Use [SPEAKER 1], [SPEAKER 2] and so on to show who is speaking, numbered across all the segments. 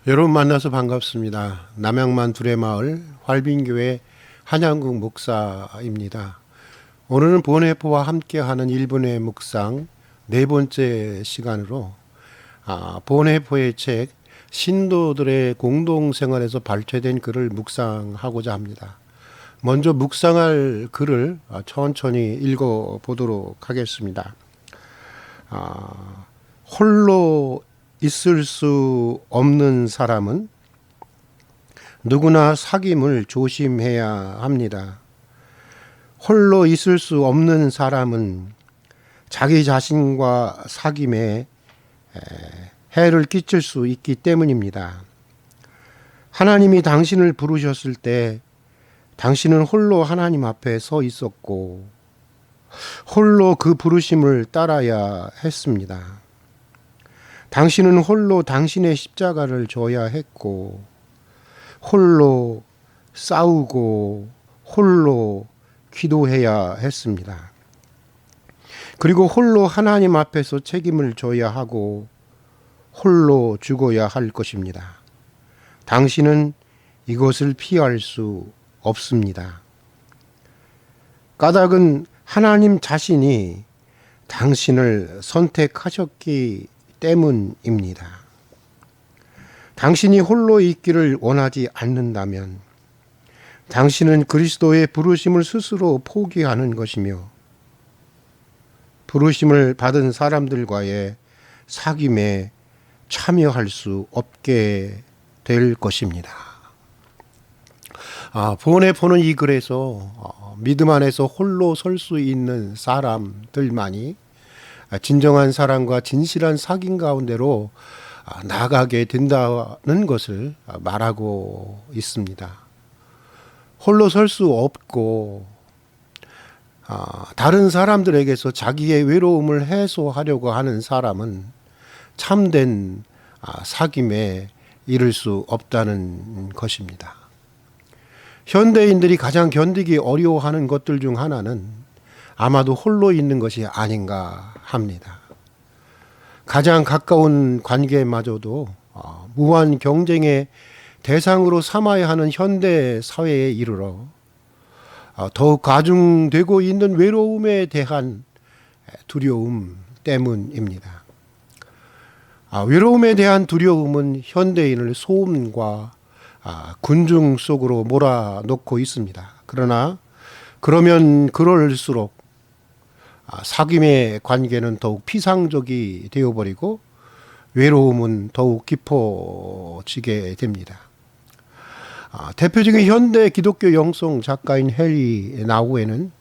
[SPEAKER 1] 여러분 만나서 반갑습니다. 남양만 두레마을 활빈교회 한양국 목사입니다. 오늘은 본회포와 함께하는 1분의 묵상 네 번째 시간으로 본회포의 책 신도들의 공동생활에서 발췌된 글을 묵상하고자 합니다. 먼저 묵상할 글을 천천히 읽어보도록 하겠습니다. 홀로 있을 수 없는 사람은 누구나 사귐을 조심해야 합니다. 홀로 있을 수 없는 사람은 자기 자신과 사귐에 해를 끼칠 수 있기 때문입니다. 하나님이 당신을 부르셨을 때 당신은 홀로 하나님 앞에 서 있었고 홀로 그 부르심을 따라야 했습니다. 당신은 홀로 당신의 십자가를 져야 했고 홀로 싸우고 홀로 기도해야 했습니다. 그리고 홀로 하나님 앞에서 책임을 져야 하고 홀로 죽어야 할 것입니다. 당신은 이것을 피할 수 없습니다. 까닭은 하나님 자신이 당신을 선택하셨기 때문입니다. 당신이 홀로 있기를 원하지 않는다면 당신은 그리스도의 부르심을 스스로 포기하는 것이며 부르심을 받은 사람들과의 사귐에 참여할 수 없게 될 것입니다. 본회포는 이 글에서 믿음 안에서 홀로 설 수 있는 사람들만이 진정한 사랑과 진실한 사귐 가운데로 나가게 된다는 것을 말하고 있습니다. 홀로 설 수 없고 다른 사람들에게서 자기의 외로움을 해소하려고 하는 사람은 참된 사귐에 이를 수 없다는 것입니다. 현대인들이 가장 견디기 어려워하는 것들 중 하나는 아마도 홀로 있는 것이 아닌가 합니다. 가장 가까운 관계마저도 무한 경쟁의 대상으로 삼아야 하는 현대 사회에 이르러 더욱 가중되고 있는 외로움에 대한 두려움 때문입니다. 외로움에 대한 두려움은 현대인을 소음과 군중 속으로 몰아넣고 있습니다. 그러면 그럴수록 사귐의 관계는 더욱 피상적이 되어버리고 외로움은 더욱 깊어지게 됩니다. 대표적인 현대 기독교 영성 작가인 헨리 나우에는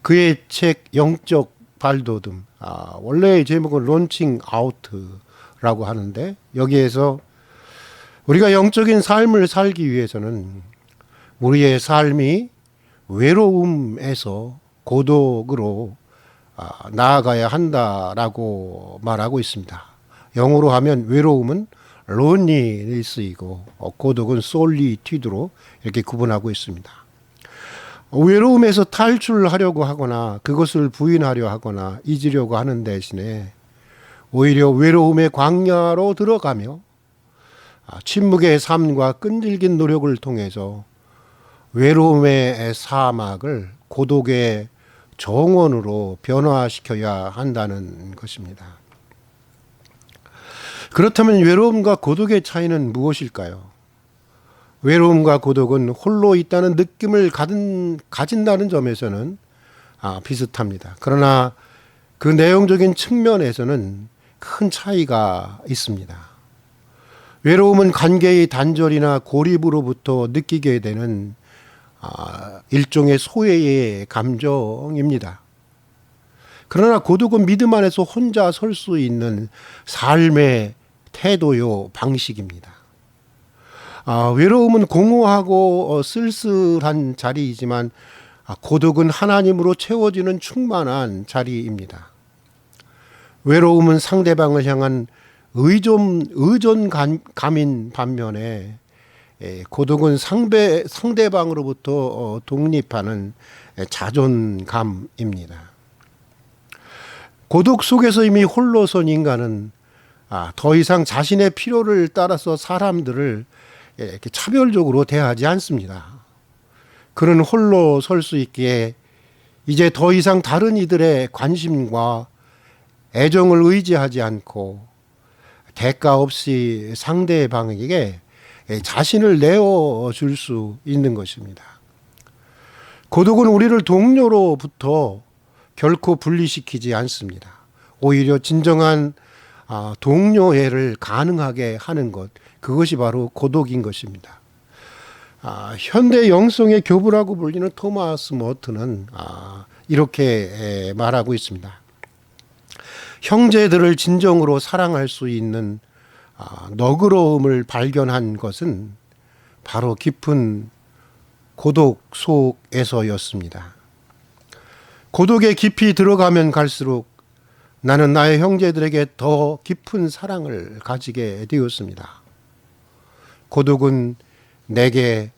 [SPEAKER 1] 그의 책 영적 발돋움, 원래의 제목은 론칭 아웃라고 하는데 여기에서 우리가 영적인 삶을 살기 위해서는 우리의 삶이 외로움에서 고독으로 나아가야 한다라고 말하고 있습니다. 영어로 하면 외로움은 loneliness이고 고독은 solitude로 이렇게 구분하고 있습니다. 외로움에서 탈출하려고 하거나 그것을 부인하려 하거나 잊으려고 하는 대신에 오히려 외로움의 광야로 들어가며 침묵의 삶과 끈질긴 노력을 통해서 외로움의 사막을 고독의 정원으로 변화시켜야 한다는 것입니다. 그렇다면 외로움과 고독의 차이는 무엇일까요? 외로움과 고독은 홀로 있다는 느낌을 가진다는 점에서는 비슷합니다. 그러나 그 내용적인 측면에서는 큰 차이가 있습니다. 외로움은 관계의 단절이나 고립으로부터 느끼게 되는 일종의 소외의 감정입니다. 그러나 고독은 믿음 안에서 혼자 설 수 있는 삶의 태도요 방식입니다. 외로움은 공허하고 쓸쓸한 자리이지만 고독은 하나님으로 채워지는 충만한 자리입니다. 외로움은 상대방을 향한 의존감인 반면에 고독은 상대방으로부터 독립하는 자존감입니다. 고독 속에서 이미 홀로 선 인간은 더 이상 자신의 필요를 따라서 사람들을 이렇게 차별적으로 대하지 않습니다. 그는 홀로 설 수 있기에 이제 더 이상 다른 이들의 관심과 애정을 의지하지 않고 대가 없이 상대방에게 자신을 내어줄 수 있는 것입니다. 고독은 우리를 동료로부터 결코 분리시키지 않습니다. 오히려 진정한 동료애를 가능하게 하는 것, 그것이 바로 고독인 것입니다. 현대 영성의 교부라고 불리는 토마스 머튼은 이렇게 말하고 있습니다. 형제들을 진정으로 사랑할 수 있는 너그러움을 발견한 것은 바로 깊은 고독 속에서였습니다. 고독에 깊이 들어가면 갈수록 나는 나의 형제들에게 더 깊은 사랑을 가지게 되었습니다. 고독은 내게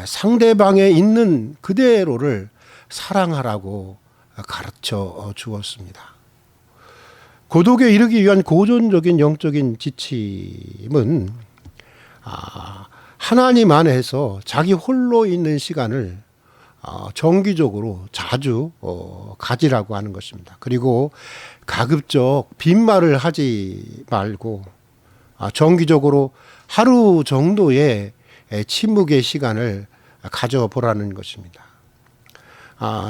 [SPEAKER 1] 상대방에 있는 그대로를 사랑하라고 가르쳐 주었습니다. 고독에 이르기 위한 고전적인 영적인 지침은 하나님 안에서 자기 홀로 있는 시간을 정기적으로 자주 가지라고 하는 것입니다. 그리고 가급적 빈말을 하지 말고 정기적으로 하루 정도의 침묵의 시간을 가져보라는 것입니다.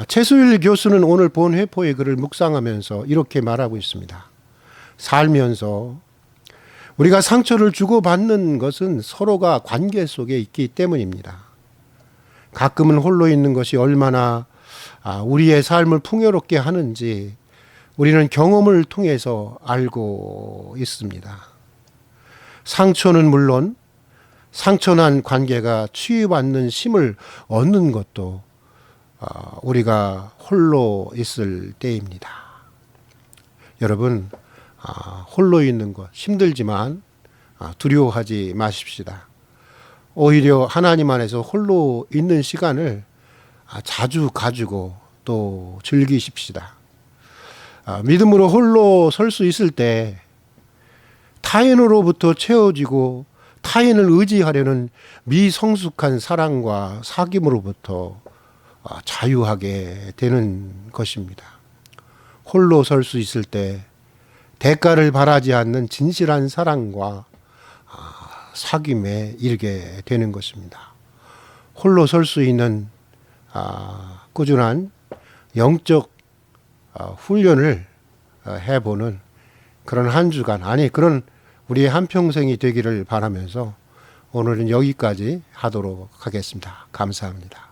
[SPEAKER 1] 최수일 교수는 오늘 본 회포의 글을 묵상하면서 이렇게 말하고 있습니다. 살면서 우리가 상처를 주고받는 것은 서로가 관계 속에 있기 때문입니다. 가끔은 홀로 있는 것이 얼마나 우리의 삶을 풍요롭게 하는지 우리는 경험을 통해서 알고 있습니다. 상처는 물론 상처난 관계가 치유받는 힘을 얻는 것도 우리가 홀로 있을 때입니다. 여러분, 홀로 있는 것 힘들지만 두려워하지 마십시다. 오히려 하나님 안에서 홀로 있는 시간을 자주 가지고 또 즐기십시다. 믿음으로 홀로 설 수 있을 때 타인으로부터 채워지고 타인을 의지하려는 미성숙한 사랑과 사귐으로부터 자유하게 되는 것입니다. 홀로 설 수 있을 때 대가를 바라지 않는 진실한 사랑과 사귐에 이르게 되는 것입니다. 홀로 설 수 있는 꾸준한 영적 훈련을 해보는 그런 한 주간, 그런 우리의 한평생이 되기를 바라면서 오늘은 여기까지 하도록 하겠습니다. 감사합니다.